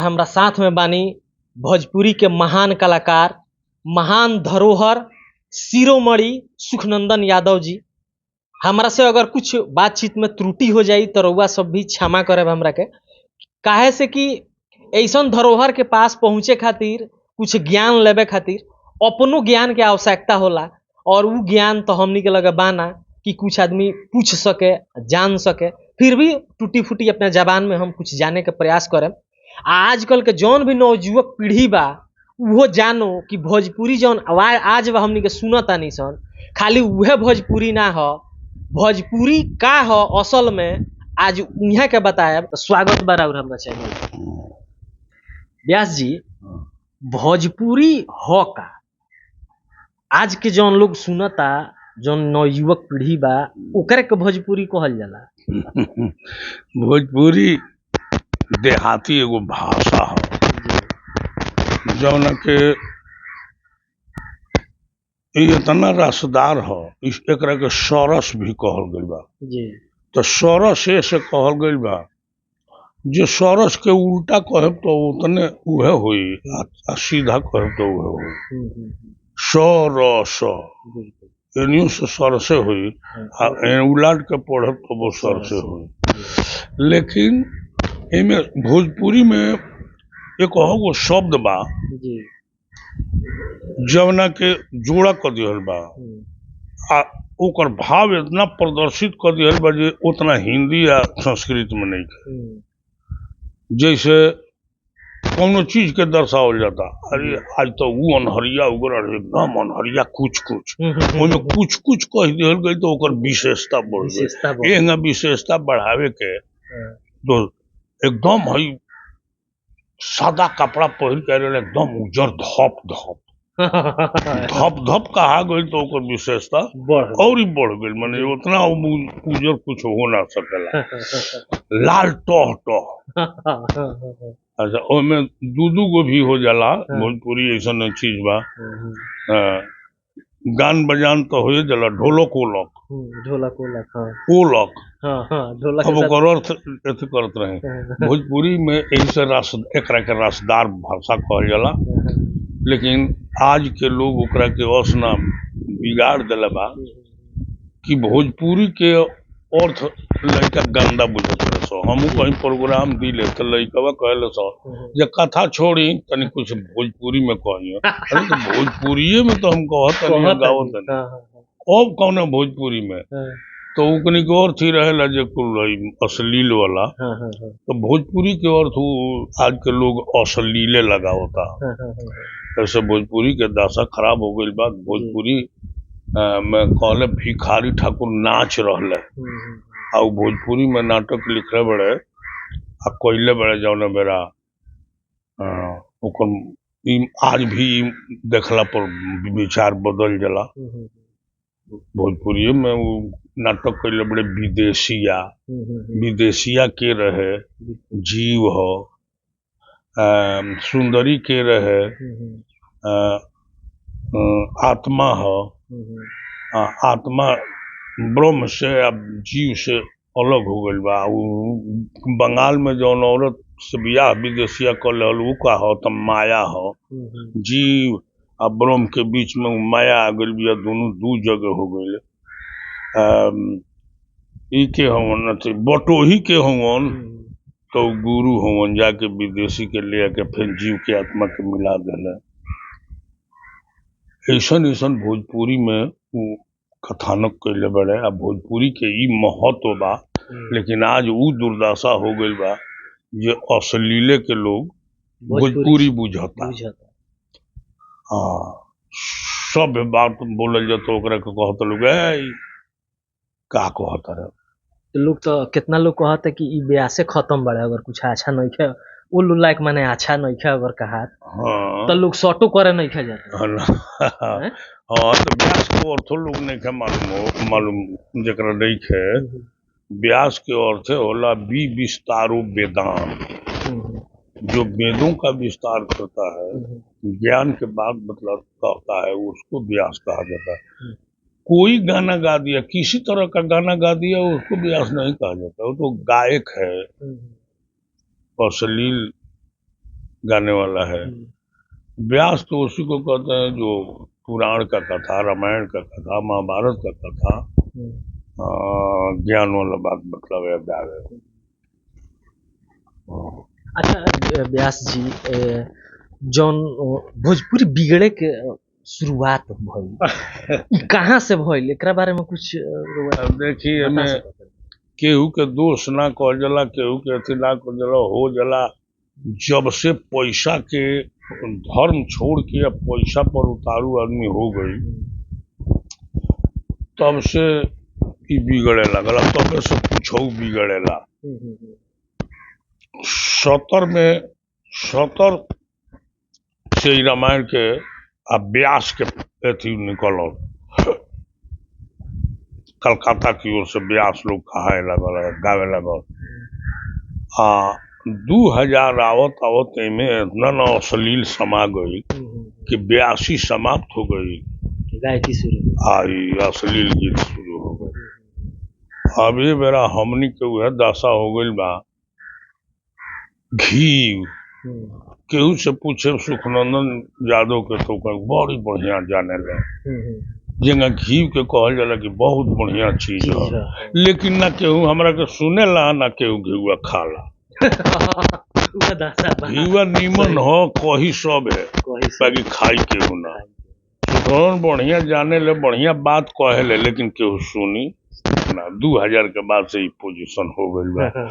हमरा साथ में बानी भोजपुरी के महान कलाकार, महान धरोहर, शिरोमणि सुखनंदन यादव जी। हमरा से अगर कुछ बातचीत में त्रुटि हो जाई तो रउआ सब भी क्षमा करे हमरा के। काहे से कि ऐसन धरोहर के पास पहुँचे खातिर, कुछ ज्ञान लेवे खातिर अपनो ज्ञान के आवश्यकता होला और उ ज्ञान तो हमनी के लगे बाना कि कुछ आदमी पूछ सके, जान सके। फिर भी टूटी फूटी अपने जबान में हम कुछ जाने के प्रयास करें। आजकल के जौन भी नवजुवक पीढ़ी बा वो जानो कि भोजपुरी जौन आवाज आज बा हमनी के सुनतानी सन, खाली उहे भोजपुरी ना हो, भोजपुरी का हो असल में आज उहाँ के बताएब। तो स्वागत बा राउर हमरा चैनल। व्यास जी, भोजपुरी हो का? आज के जौन लोग सुनता, जौन नवयुवक पीढ़ी बा, ओकरे के भोजपुरी कहल जाला। भोजपुरी देहाती एगो भाषा है जौन के इतना रसदार हो, एकरा के सरस भी कहल गइल बा। तो सरस से कहल गइल बा, जो सरस के उल्टा कहब तो उतने उहे होई, आ सीधा कहब तो उहे होई। सरस एनियो से सरसे हुई, उलाट के पढ़ब तो वो सरसे हुई। लेकिन एमे भोजपुरी में एक गो शब्द बा जवना के जोड़ा कर दिहल बा, आ ओकर भाव इतना प्रदर्शित कर दिहल बा जे उतना हिंदी या संस्कृत में नहीं है। जैसे कौनो चीज के दर्शावल जाता, अरे आज तो वो अनहरिया उगड़, एकदम अनहरिया कुछ कुछ कुछ कुछ कह दिहल गई तो ओकर विशेषता बढ़ गई। एंगा विशेषता बढ़ावे के तो एकदम है सादा कपड़ा पहन के एकदम उजर धप धप धप धप कहा गई तो ओकर विशेषता और ही बढ़ गई। माने उतना उजर कुछ हो ना सकेला। लाल टह टह, अच्छा ओमे दू गो भी हो जाला। भोजपुरी ऐसा चीज बा, गान बजान तो हो जाला, ढोलक ओलक अब ओकर अर्थ एथी करत रहे। भोजपुरी में ऐसे एकरा के रसदार भाषा कहल जाला, लेकिन आज के लोग ओकरा के असना बिगाड़ देला बा कि भोजपुरी के अर्थ लड़का गंदा बुझत रहे। सो हम कहीं प्रोग्राम दिले तो लड़कवा कहले सो जे कथा छोड़ी तनी कुछ भोजपुरी में कहियो। अरे तो भोजपुरी में तो हम कहत नहीं गावत नहीं, अब कौन भोजपुरी में तो उकनी के अर्थ ही रहेला जे कुल अश्लील वाला। तो भोजपुरी के अर्थ आज के लोग अश्लीले लगावता। ऐसे भोजपुरी के दशा खराब हो गई बा। भोजपुरी में कहले भिखारी ठाकुर नाच रहले, आ भोजपुरी में नाटक लिखले बड़े आ कोइले बड़े जौन बेरा ओकर आज भी देखला पर विचार बदल जाला। भोजपुरी में वो नाटक कैले बड़े विदेशिया के रहे, जीव हो, सुंदरी के रहे, आत्मा हो, आत्मा ब्रह्म से अब जीव से अलग हो गई बा। बंगाल में जौन औरत से बियाह विदेशिया कर ले उ का हो तो माया हो। जीव और ब्रह्म के बीच में माया आ गई बिया, दोनों दू जगह हो गई। ई के होवन बटोही के होवन तो गुरु होवन, जाके विदेशी के ले के फिर जीव के आत्मा के मिला देले। ऐसन भोजपुरी में कथानक कैले बड़े। अब भोजपुरी के ई महत्व बा, लेकिन आज उ दुर्दशा हो गई बा जे अश्लीले के लोग भोजपुरी बुझता। हाँ, सब बात बोलल जाता ओकरा के कहता लोग का कहता है। लोग तो कितना लोग कहता कि ई ब्यासे खत्म बड़े, अगर कुछ अच्छा नहीं खे उल्लू लायक माने अच्छा नहीं खे अगर कहा। हाँ, तो लोग शॉर्टो करे नहीं खे जाते। हाँ, तो ब्यास के अर्थ लोग नहीं खे मालूम जकरा नहीं खे। व्यास के अर्थ होला विस्तारो वेदांत, जो वेदों का विस्तार करता है, ज्ञान के बाद मतलब कहता है, उसको व्यास कहा जाता है। कोई गाना गा दिया, किसी तरह का गाना गा दिया, उसको व्यास नहीं कहा जाता। वो तो गायक है, अश्लील गाने वाला है। व्यास तो उसी को कहते हैं जो पुराण का कथा, रामायण का कथा, महाभारत का कथा, ज्ञान वाला बात मतलब है व्यास। अच्छा व्यास जी, जौन भोजपुरी बिगड़े के शुरुआत भइल ई कहाँ से भइल, एकरा बारे में कुछ अब देखिए में केहू के दोष ना कहल जाला, केहू के अथी ना कहल जाला, हो जाला जब से पैसा के धर्म छोड़ के अब पैसा पर उतारू आदमी हो गई, तब से ई बिगड़े लगला, तब से कुछ बिगड़ेला। 70 से ही रामायण के आ व्यास के अथी निकल, कलकत्ता की ओर से व्यास लोग कहाए लगल, गावे लगल। 2000 आवत आवत में इतना न अश्लील समा गई कि व्यासी समाप्त हो गई, गायकी शुरू, आई अश्लील गीत शुरू हो गई। अब ये बेरा हमनी के वह दशा हो गई बा, घी केहू से पूछे सुखनंदन यादव के तो बड़ी बढ़िया जाने ले, जेंगा घी के कहल जाला कि बहुत बढ़िया चीज है, लेकिन ना केहू हमरा के सुनेला ना केहू घीवा खाला। घीवा नीमन हो कही सब है, बाकी खाई केहू ना। सुखनंदन बढ़िया जाने ले, बढ़िया बात कहे ले, लेकिन केहू सुनी ना। 2000 के बाद से ही पोजीशन हो गई बा।